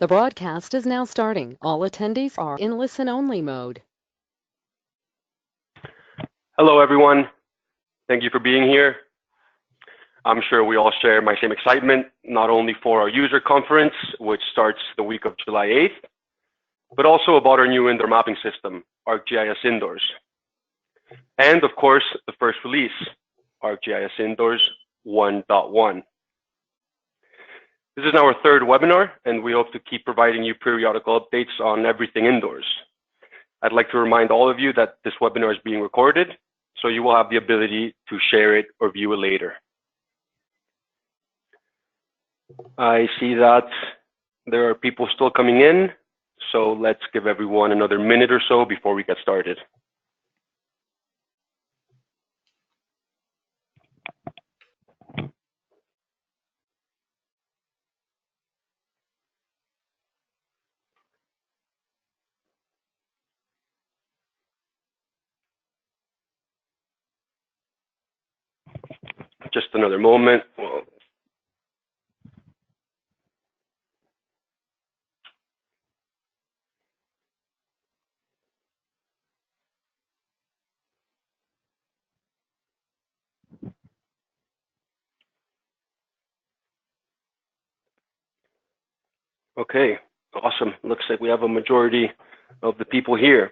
The broadcast is now starting. All attendees are in listen-only mode. Hello, everyone. Thank you for being here. I'm sure we all share my same excitement, not only for our user conference, which starts the week of July 8th, but also about our new indoor mapping system, ArcGIS Indoors. And of course, the first release, ArcGIS Indoors 1.1. This is now our third webinar, and we hope to keep providing you periodical updates on everything indoors. I'd like to remind all of you that this webinar is being recorded, so you will have the ability to share it or view it later. I see that there are people still coming in, so let's give everyone another minute or so before we get started. Just another moment. Well, okay, awesome. Looks like we have a majority of the people here.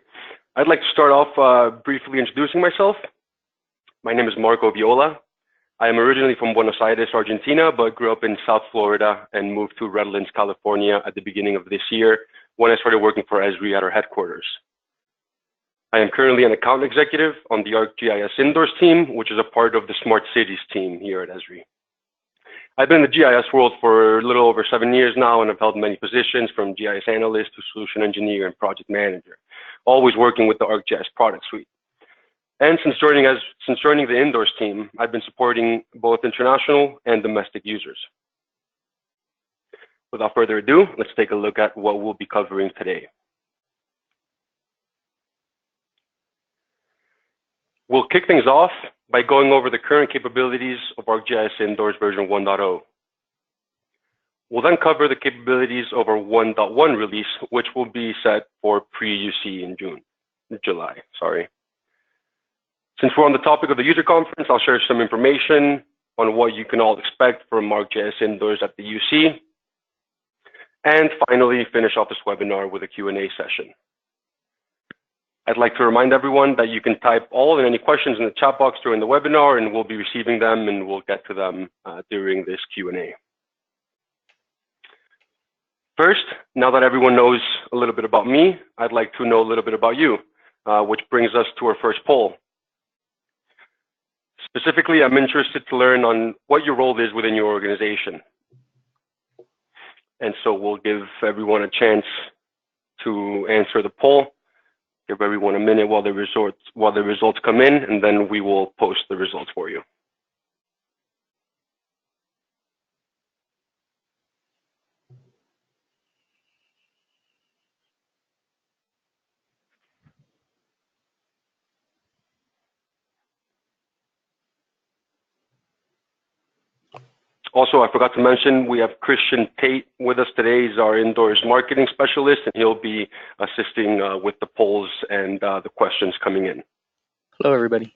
I'd like to start off briefly introducing myself. My name is Marco Viola. I am originally from Buenos Aires, Argentina, but grew up in South Florida and moved to Redlands, California at the beginning of this year when I started working for Esri at our headquarters. I am currently an account executive on the ArcGIS Indoors team, which is a part of the Smart Cities team here at Esri. I've been in the GIS world for a little over 7 years now, and I've held many positions from GIS analyst to solution engineer and project manager, always working with the ArcGIS product suite. And since joining the Indoors team, I've been supporting both international and domestic users. Without further ado, let's take a look at what we'll be covering today. We'll kick things off by going over the current capabilities of ArcGIS Indoors version 1.0. We'll then cover the capabilities of our 1.1 release, which will be set for pre-UC in July. Since we're on the topic of the user conference, I'll share some information on what you can all expect from ArcGIS Indoors at the UC. And finally, finish off this webinar with a Q&A session. I'd like to remind everyone that you can type all and any questions in the chat box during the webinar, and we'll be receiving them and we'll get to them during this Q&A. First, now that everyone knows a little bit about me, I'd like to know a little bit about you, which brings us to our first poll. Specifically, I'm interested to learn on what your role is within your organization. And so we'll give everyone a chance to answer the poll. Give everyone a minute while the results come in, and then we will post the results for you. Also, I forgot to mention, we have Christian Tate with us today. He's our Indoors marketing specialist, and he'll be assisting with the polls and the questions coming in. Hello, everybody.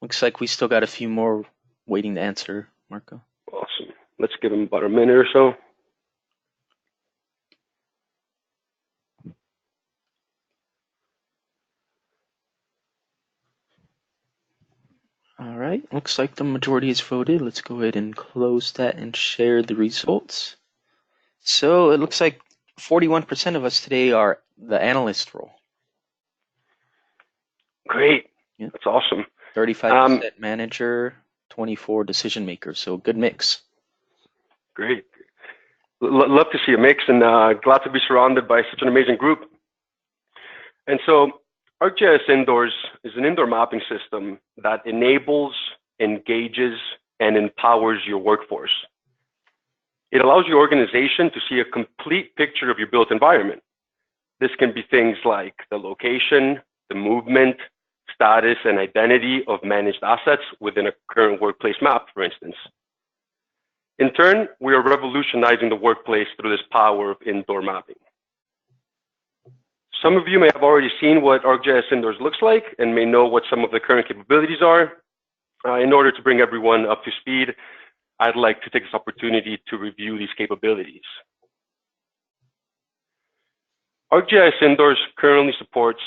Looks like we still got a few more waiting to answer, Marco. Awesome. Let's give him about a minute or so. All right, looks like the majority has voted. Let's go ahead and close that and share the results. So it looks like 41% of us today are the analyst role. Great. Yeah. That's awesome. 35% manager, 24 decision maker. So good mix. Great. Love to see a mix, and glad to be surrounded by such an amazing group. And so ArcGIS Indoors is an indoor mapping system that enables, engages, and empowers your workforce. It allows your organization to see a complete picture of your built environment. This can be things like the location, the movement, status, and identity of managed assets within a current workplace map, for instance. In turn, we are revolutionizing the workplace through this power of indoor mapping. Some of you may have already seen what ArcGIS Indoors looks like and may know what some of the current capabilities are. In order to bring everyone up to speed, I'd like to take this opportunity to review these capabilities. ArcGIS Indoors currently supports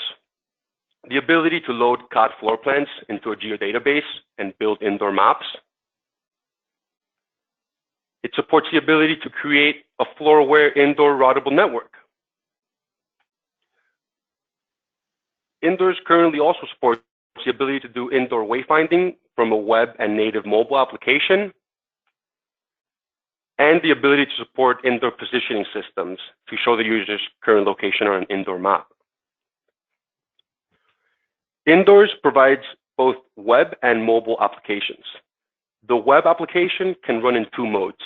the ability to load CAD floor plans into a geodatabase and build indoor maps. It supports the ability to create a floor-aware indoor routable network. Indoors currently also supports the ability to do indoor wayfinding from a web and native mobile application, and the ability to support indoor positioning systems to show the user's current location on an indoor map. Indoors provides both web and mobile applications. The web application can run in two modes.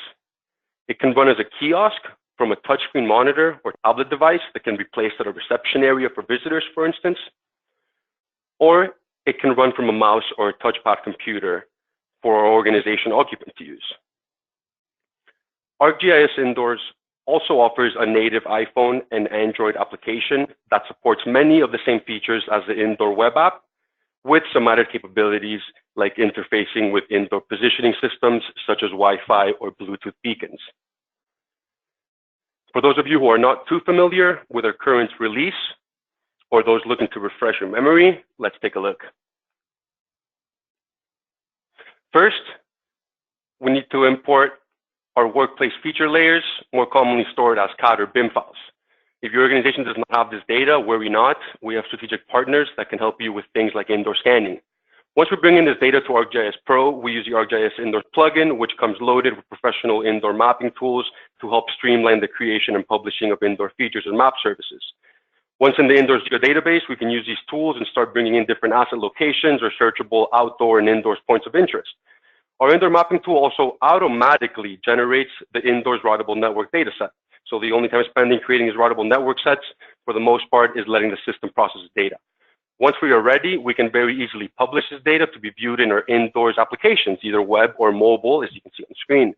It can run as a kiosk from a touchscreen monitor or tablet device that can be placed at a reception area for visitors, for instance, or it can run from a mouse or a touchpad computer for our organization occupant to use. ArcGIS Indoors also offers a native iPhone and Android application that supports many of the same features as the indoor web app, with some added capabilities like interfacing with indoor positioning systems such as Wi-Fi or Bluetooth beacons. For those of you who are not too familiar with our current release, or those looking to refresh your memory, let's take a look. First, we need to import our workplace feature layers, more commonly stored as CAD or BIM files. If your organization does not have this data, worry not. We have strategic partners that can help you with things like indoor scanning. Once we bring in this data to ArcGIS Pro, we use the ArcGIS Indoors plugin, which comes loaded with professional indoor mapping tools to help streamline the creation and publishing of indoor features and map services. Once in the Indoors database, we can use these tools and start bringing in different asset locations or searchable outdoor and indoors points of interest. Our indoor mapping tool also automatically generates the Indoors routable network dataset. So the only time spending creating these routable network sets, for the most part, is letting the system process data. Once we are ready, we can very easily publish this data to be viewed in our Indoors applications, either web or mobile, as you can see on the screen.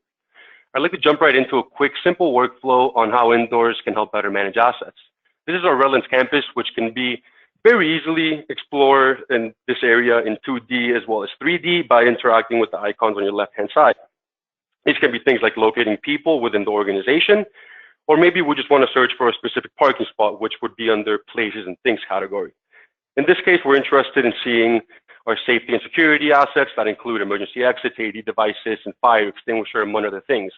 I'd like to jump right into a quick, simple workflow on how Indoors can help better manage assets. This is our Redlands campus, which can be very easily explored in this area in 2D as well as 3D by interacting with the icons on your left-hand side. These can be things like locating people within the organization, or maybe we just want to search for a specific parking spot, which would be under places and things category. In this case, we're interested in seeing our safety and security assets that include emergency exits, AD devices, and fire extinguisher, among other things.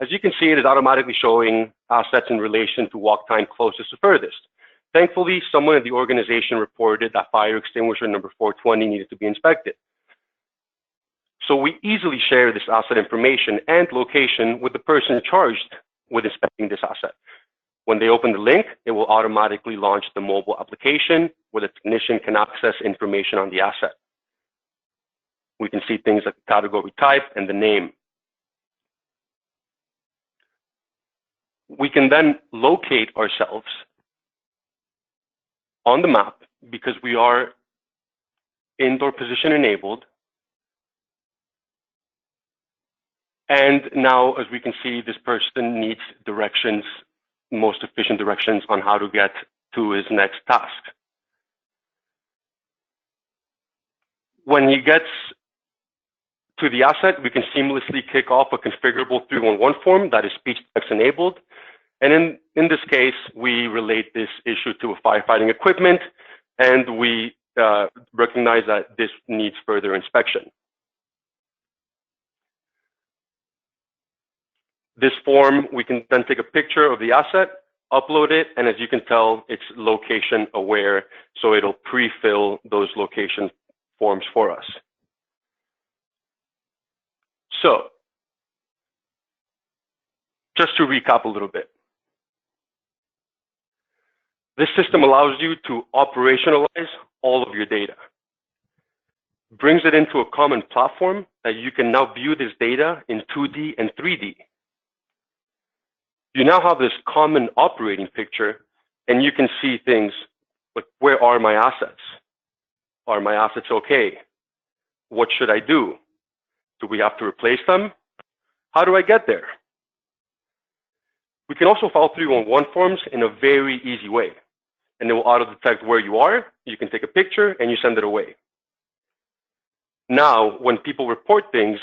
As you can see, it is automatically showing assets in relation to walk time closest to furthest. Thankfully, someone in the organization reported that fire extinguisher number 420 needed to be inspected. So we easily share this asset information and location with the person charged with inspecting this asset. When they open the link, it will automatically launch the mobile application where the technician can access information on the asset. We can see things like the category type and the name. We can then locate ourselves on the map because we are indoor position enabled. And now, as we can see, this person needs directions, most efficient directions on how to get to his next task. When he gets to the asset, we can seamlessly kick off a configurable 311 form that is speech text enabled. And in this case, we relate this issue to a firefighting equipment, and we recognize that this needs further inspection. This form, we can then take a picture of the asset, upload it, and as you can tell, it's location aware, so it'll pre-fill those location forms for us. So, just to recap a little bit. This system allows you to operationalize all of your data, brings it into a common platform that you can now view this data in 2D and 3D. You now have this common operating picture, and you can see things like, where are my assets? Are my assets okay? What should I do? Do we have to replace them? How do I get there? We can also file 311 forms in a very easy way, and it will auto-detect where you are. You can take a picture and you send it away. Now, when people report things,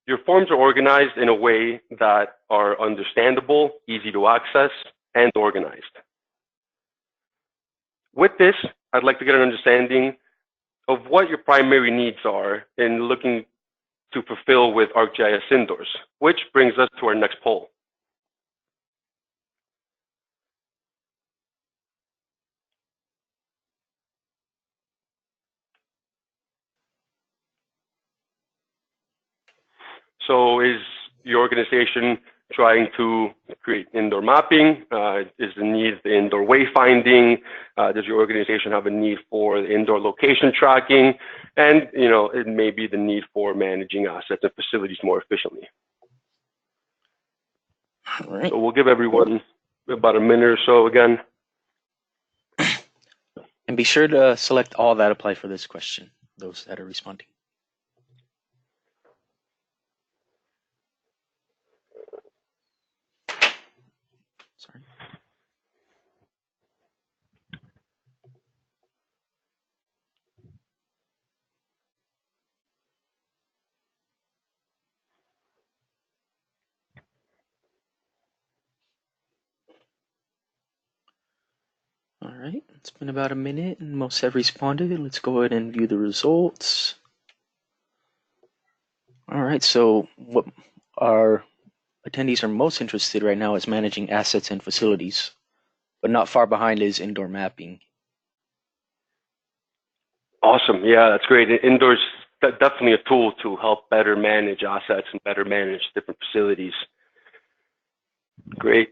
your forms are organized in a way that are understandable, easy to access, and organized. With this, I'd like to get an understanding of what your primary needs are in looking to fulfill with ArcGIS Indoors, which brings us to our next poll. So is your organization trying to create indoor mapping? Is the need the indoor wayfinding? Does your organization have a need for indoor location tracking? And it may be the need for managing assets and facilities more efficiently. All right. So we'll give everyone about a minute or so again. And be sure to select all that apply for this question, those that are responding. Sorry. All right, it's been about a minute and most have responded. Let's go ahead and view the results. All right, so what our attendees are most interested right now is managing assets and facilities, but not far behind is indoor mapping. Awesome. Yeah, that's great. Indoors, definitely a tool to help better manage assets and better manage different facilities. Great.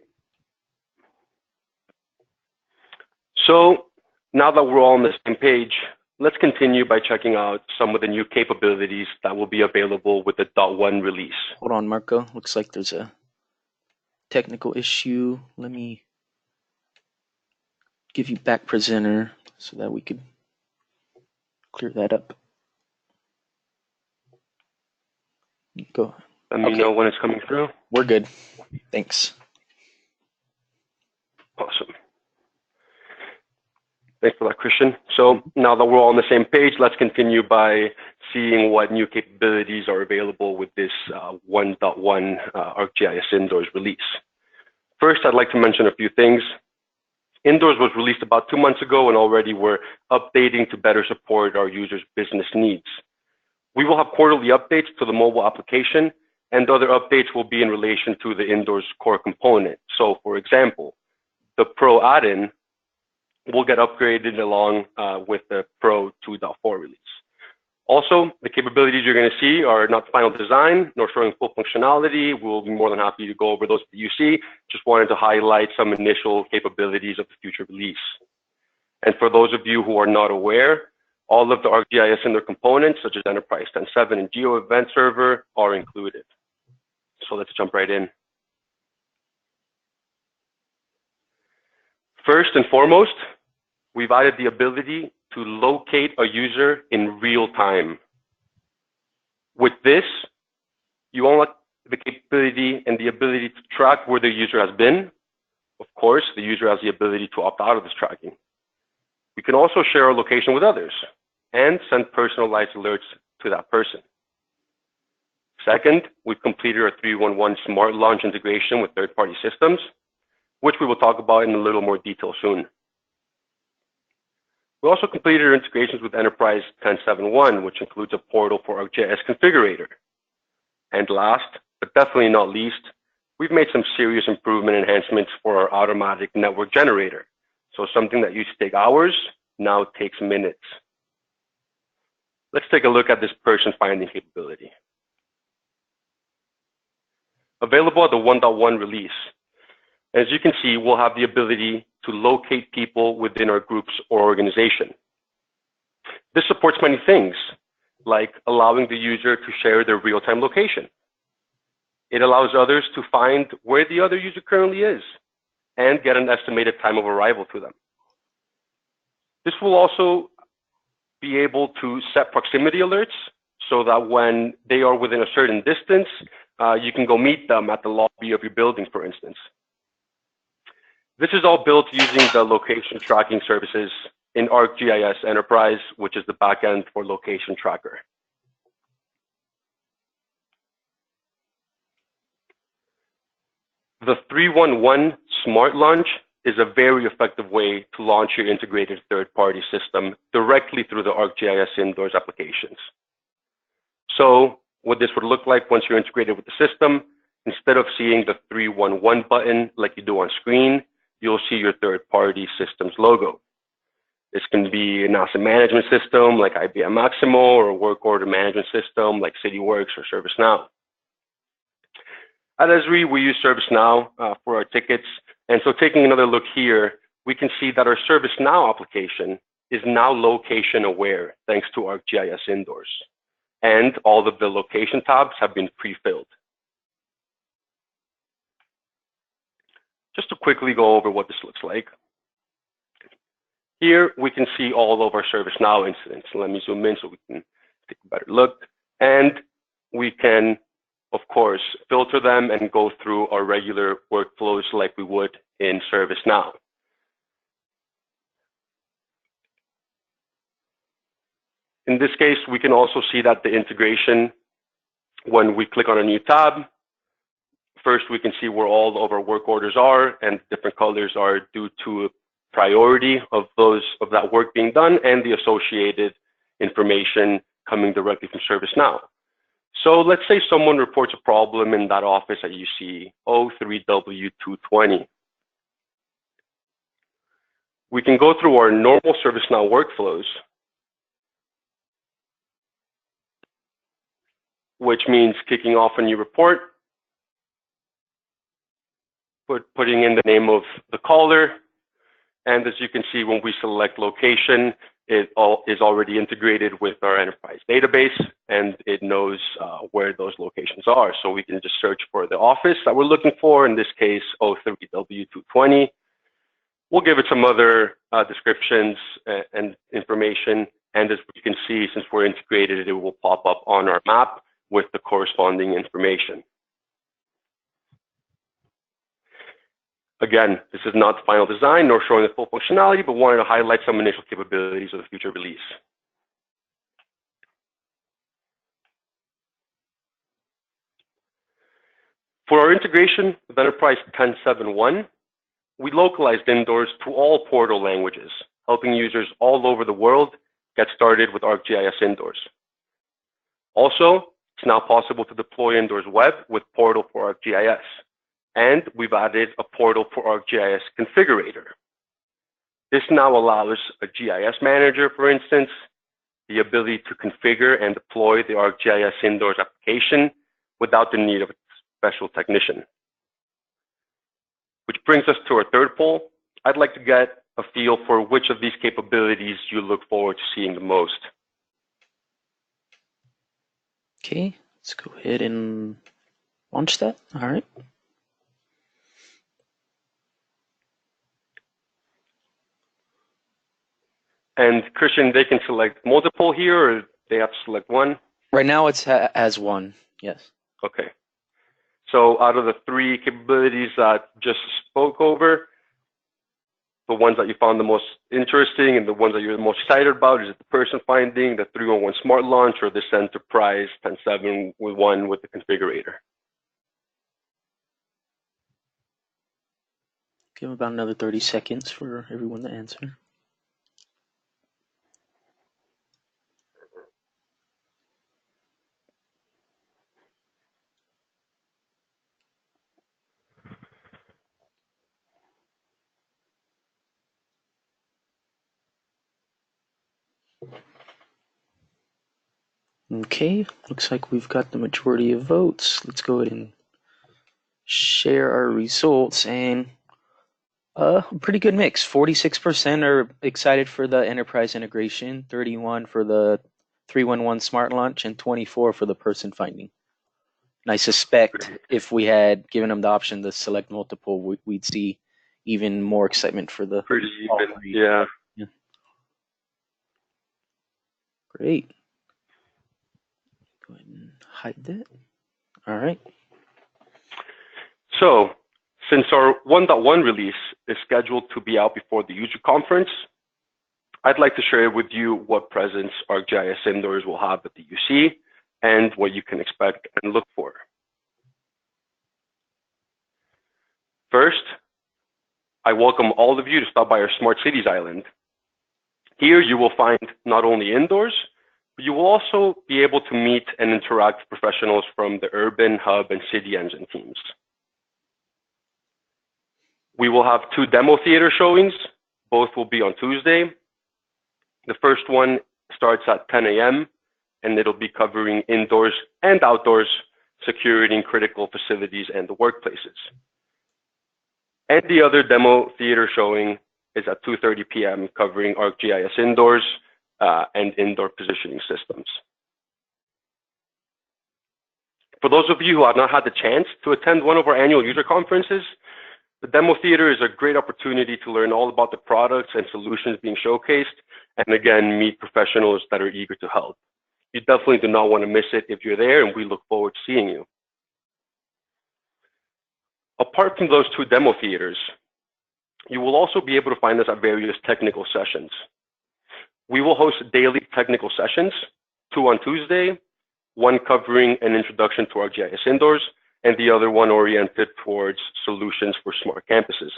So now that we're all on the same page, let's continue by checking out some of the new capabilities that will be available with the .1 release. Hold on, Marco. Looks like there's a technical issue. Let me give you back presenter so that we could clear that up. Go. Let me know when it's coming through. We're good. Thanks. Awesome. Thanks for that, Christian. So now that we're all on the same page, let's continue by seeing what new capabilities are available with this 1.1 ArcGIS Indoors release. First, I'd like to mention a few things. Indoors was released about 2 months ago, and already we're updating to better support our users' business needs. We will have quarterly updates to the mobile application, and other updates will be in relation to the Indoors core component. So, for example, the Pro add-in will get upgraded along with the Pro 2.4 release. Also, the capabilities you're going to see are not final design, nor showing full functionality. We'll be more than happy to go over those that you see. Just wanted to highlight some initial capabilities of the future release. And for those of you who are not aware, all of the ArcGIS and their components, such as Enterprise 10.7 and Geo Event Server, are included. So let's jump right in. First and foremost, we've added the ability to locate a user in real time. With this, you unlock the capability and the ability to track where the user has been. Of course, the user has the ability to opt out of this tracking. We can also share our location with others and send personalized alerts to that person. Second, we've completed our 311 Smart Launch integration with third-party systems, which we will talk about in a little more detail soon. We also completed our integrations with Enterprise 10.7.1, which includes a portal for ArcGIS Configurator. And last, but definitely not least, we've made some serious improvement enhancements for our automatic network generator. So something that used to take hours now takes minutes. Let's take a look at this person finding capability. Available at the 1.1 release. As you can see, we'll have the ability to locate people within our groups or organization. This supports many things, like allowing the user to share their real-time location. It allows others to find where the other user currently is and get an estimated time of arrival to them. This will also be able to set proximity alerts so that when they are within a certain distance, you can go meet them at the lobby of your building, for instance. This is all built using the location tracking services in ArcGIS Enterprise, which is the backend for Location Tracker. The 311 Smart Launch is a very effective way to launch your integrated third-party system directly through the ArcGIS Indoors applications. So what this would look like once you're integrated with the system, instead of seeing the 311 button like you do on screen, you'll see your third-party system's logo. This can be an asset management system like IBM Maximo, or a work order management system like CityWorks or ServiceNow. At Esri, we use ServiceNow for our tickets. And so taking another look here, we can see that our ServiceNow application is now location aware thanks to ArcGIS Indoors. And all of the location tabs have been pre-filled. Just to quickly go over what this looks like. Here we can see all of our ServiceNow incidents. Let me zoom in so we can take a better look. And we can, of course, filter them and go through our regular workflows like we would in ServiceNow. In this case, we can also see that the integration, when we click on a new tab, first we can see where all of our work orders are, and different colors are due to priority of that work being done and the associated information coming directly from ServiceNow. So let's say someone reports a problem in that office that you see, O3W220. We can go through our normal ServiceNow workflows, which means kicking off a new report, putting in the name of the caller, and as you can see, when we select location, it is already integrated with our enterprise database, and it knows where those locations are. So we can just search for the office that we're looking for, in this case, O3W220. We'll give it some other descriptions and information, and as we can see, since we're integrated, it will pop up on our map with the corresponding information. Again, this is not the final design nor showing the full functionality, but wanted to highlight some initial capabilities of the future release. For our integration with Enterprise 10.7.1, we localized Indoors to all Portal languages, helping users all over the world get started with ArcGIS Indoors. Also, it's now possible to deploy Indoors Web with Portal for ArcGIS. And we've added a Portal for ArcGIS configurator. This now allows a GIS manager, for instance, the ability to configure and deploy the ArcGIS Indoors application without the need of a special technician. Which brings us to our third poll. I'd like to get a feel for which of these capabilities you look forward to seeing the most. Okay, let's go ahead and launch that. All right. And Christian, they can select multiple here, or they have to select one? Right now it's as one, yes. Okay. So out of the three capabilities that just spoke over, the ones that you found the most interesting and the ones that you're the most excited about, is it the person finding, the 311 Smart Launch, or this Enterprise 10.7.1 with the configurator? Give about another 30 seconds for everyone to answer. Okay, looks like we've got the majority of votes. Let's go ahead and share our results, and a pretty good mix. 46% are excited for the enterprise integration, 31 for the 311 Smart Launch, and 24 for the person finding. And I suspect if we had given them the option to select multiple, we'd see even more excitement for the Pretty even, yeah. Great. Go ahead and hide that. All right. So, since our 1.1 release is scheduled to be out before the user conference, I'd like to share with you what presence ArcGIS Indoors will have at the UC and what you can expect and look for. First, I welcome all of you to stop by our Smart Cities Island. Here you will find not only indoors, but you will also be able to meet and interact with professionals from the urban, hub, and city engine teams. We will have 2 demo theater showings. Both will be on Tuesday. The first one starts at 10 a.m. and it'll be covering indoors and outdoors security in critical facilities and the workplaces. And the other demo theater showing is at 2:30 p.m. covering ArcGIS Indoors and indoor positioning systems. For those of you who have not had the chance to attend one of our annual user conferences, the demo theater is a great opportunity to learn all about the products and solutions being showcased, and again, meet professionals that are eager to help. You definitely do not want to miss it if you're there, and we look forward to seeing you. Apart from those 2 demo theaters, you will also be able to find us at various technical sessions. We will host daily technical sessions, 2 on Tuesday, one covering an introduction to ArcGIS Indoors, and the other one oriented towards solutions for smart campuses.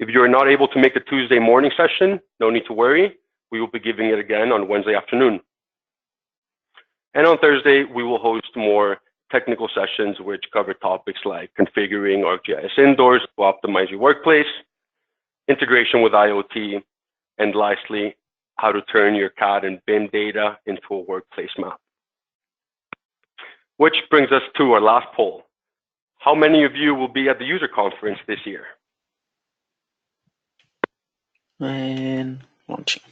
If you're not able to make the Tuesday morning session, no need to worry. We will be giving it again on Wednesday afternoon. And on Thursday, we will host more technical sessions which cover topics like configuring ArcGIS Indoors to optimize your workplace, integration with IoT, and lastly, how to turn your CAD and BIM data into a workplace map. Which brings us to our last poll. How many of you will be at the user conference this year? And launching.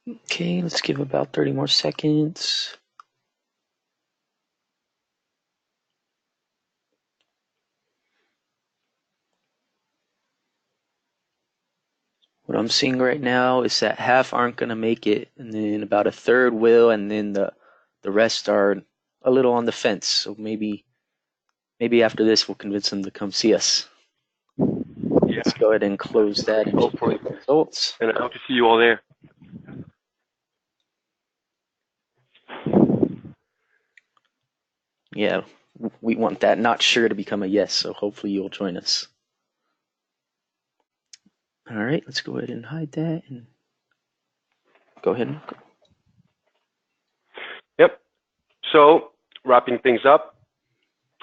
Okay, let's give about 30 more seconds. What I'm seeing right now is that half aren't going to make it, and then about a third will, and then the rest are a little on the fence. So maybe after this we'll convince them to come see us. Yeah. Let's go ahead and close that and hopefully the results. And I hope to see you all there. Yeah, we want that not sure to become a yes, so hopefully you'll join us. All right, let's go ahead and hide that and go ahead and go. Yep. So wrapping things up,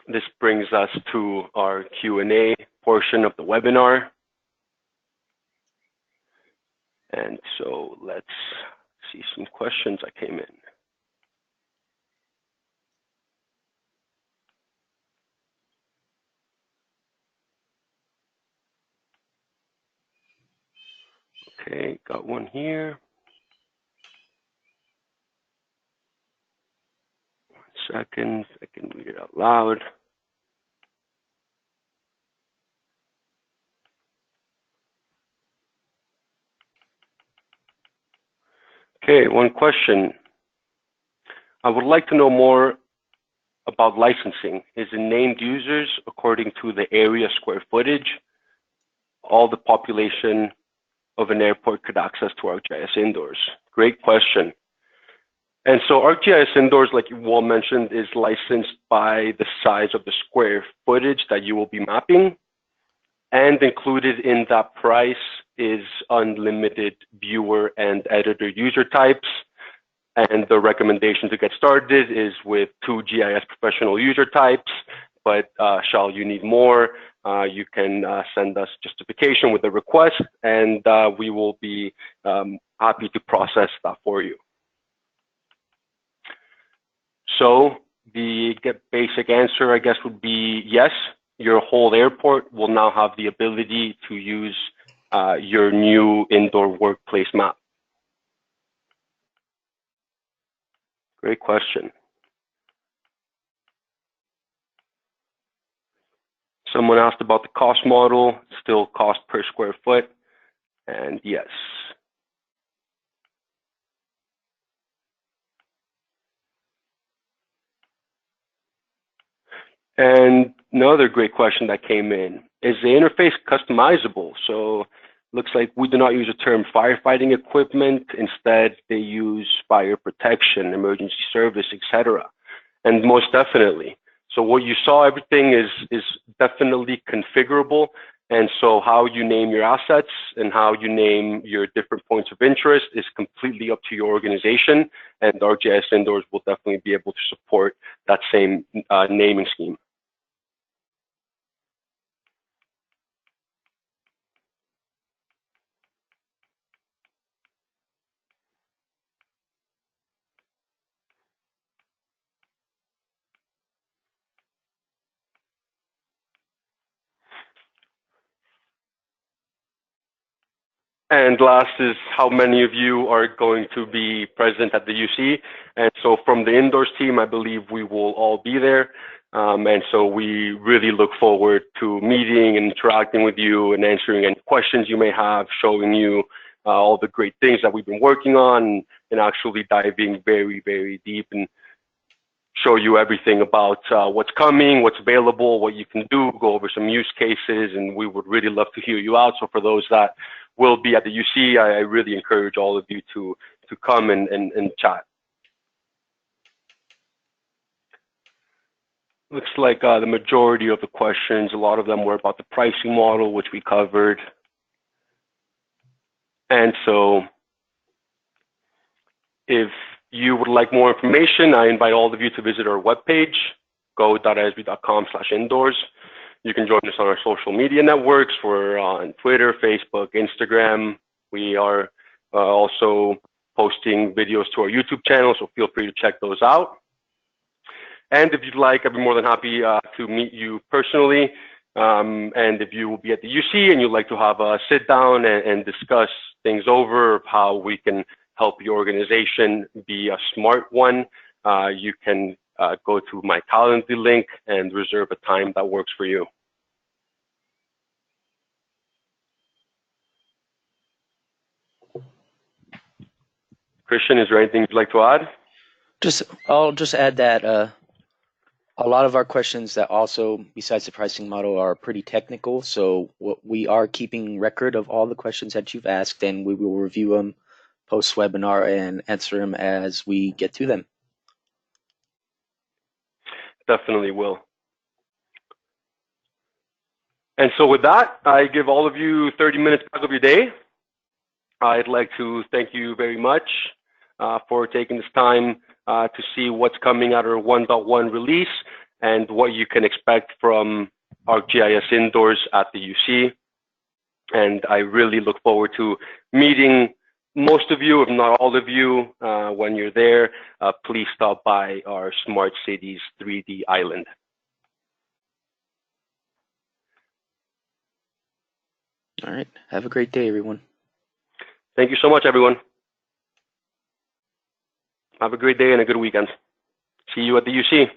this brings us to our Q&A portion of the webinar. And so let's see some questions that came in. Okay, got one here. 1 second, I can read it out loud. Okay, one question. I would like to know more about licensing. Is it named users according to the area square footage all the population of an airport could access to ArcGIS Indoors? Great question. And so ArcGIS Indoors, like you all mentioned, is licensed by the size of the square footage that you will be mapping. And included in that price is unlimited viewer and editor user types. And the recommendation to get started is with 2 GIS professional user types. But shall you need more, you can send us justification with a request, and we will be happy to process that for you. So the basic answer, I guess, would be yes. Your whole airport will now have the ability to use your new indoor workplace map. Great question. Someone asked about the cost model, still cost per square foot, and yes. And another great question that came in, is the interface customizable? So looks like we do not use the term firefighting equipment. Instead, they use fire protection, emergency service, etc. And most definitely. So what you saw, everything is definitely configurable. And so how you name your assets and how you name your different points of interest is completely up to your organization. And ArcGIS Indoors will definitely be able to support that same naming scheme. And last is how many of you are going to be present at the UC. And so from the indoors team, I believe we will all be there. And so we really look forward to meeting and interacting with you and answering any questions you may have, showing you all the great things that we've been working on, and actually diving very, very deep and show you everything about what's coming, what's available, what you can do, go over some use cases, and we would really love to hear you out. So for those that will be at the UC, I really encourage all of you to come and chat. Looks like the majority of the questions, a lot of them were about the pricing model, which we covered. And so if you would like more information, I invite all of you to visit our webpage, go.esri.com/indoors. You can join us on our social media networks. We're on Twitter, Facebook, Instagram. We are also posting videos to our YouTube channel, so feel free to check those out. And if you'd like, I'd be more than happy to meet you personally. And if you will be at the UC and you'd like to have a sit down and discuss things over of how we can help your organization be a smart one, you can go to my Calendly link and reserve a time that works for you. Christian, is there anything you'd like to add? I'll just add that a lot of our questions that also, besides the pricing model, are pretty technical. So we are keeping record of all the questions that you've asked, and we will review them post-webinar and answer them as we get to them. Definitely will. And so with that, I give all of you 30 minutes back of your day. I'd like to thank you very much for taking this time to see what's coming out of our 1.1 release and what you can expect from ArcGIS Indoors at the UC. And I really look forward to meeting most of you, if not all of you, when you're there. Please stop by our Smart Cities 3D Island. All right. Have a great day, everyone. Thank you so much, everyone. Have a great day and a good weekend. See you at the UC.